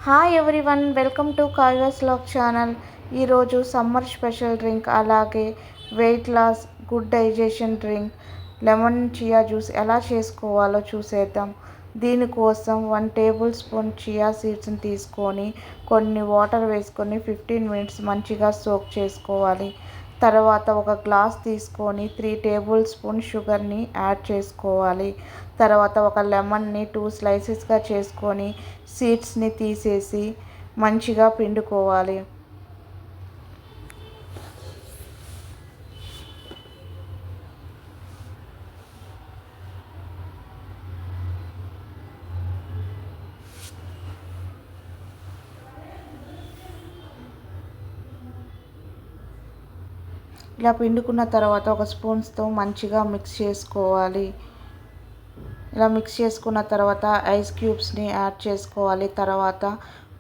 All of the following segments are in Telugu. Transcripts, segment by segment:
Hi everyone, welcome to Kavya's log channel. ఈరోజు సమ్మర్ స్పెషల్ డ్రింక్, అలాగే weight loss, good digestion drink lemon chia juice ఎలా చేసుకోవాలో చూసేద్దాం. దీనికోసం 1 టేబుల్ స్పూన్ చియా సీడ్స్ని తీసుకొని కొన్ని వాటర్ వేసుకొని 15 మినిట్స్ మంచిగా సోక్ చేసుకోవాలి. తర్వాత ఒక గ్లాస్ తీసుకొని 3 టేబుల్ స్పూన్ షుగర్ని యాడ్ చేసుకోవాలి. తర్వాత ఒక లెమన్ని 2 స్లైసెస్గా చేసుకొని సీడ్స్ని తీసేసి మంచిగా పిండుకోవాలి. ఇలా పిండుకున్న తర్వాత ఒక స్పూన్స్తో మంచిగా మిక్స్ చేసుకోవాలి. ఇలా మిక్స్ చేసుకున్న తర్వాత ఐస్ క్యూబ్స్ని యాడ్ చేసుకోవాలి. తర్వాత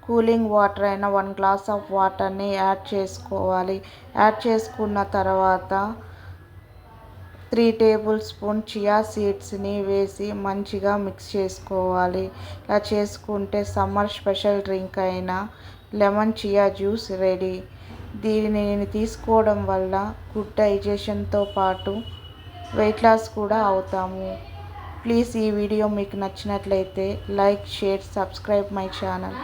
కూలింగ్ వాటర్ అయిన 1 గ్లాస్ ఆఫ్ వాటర్ని యాడ్ చేసుకోవాలి. యాడ్ చేసుకున్న తర్వాత 3 టేబుల్ స్పూన్ చియా సీడ్స్ని వేసి మంచిగా మిక్స్ చేసుకోవాలి. ఇలా చేసుకుంటే సమ్మర్ స్పెషల్ డ్రింక్ అయిన లెమన్ చియా జ్యూస్ రెడీ. దీనిని నేను తీసుకోవడం వల్ల గుడ్ డైజెషన్తో పాటు వెయిట్ లాస్ కూడా అవుతాము. ప్లీజ్ ఈ వీడియో మీకు నచ్చినట్లయితే like, share, subscribe my channel.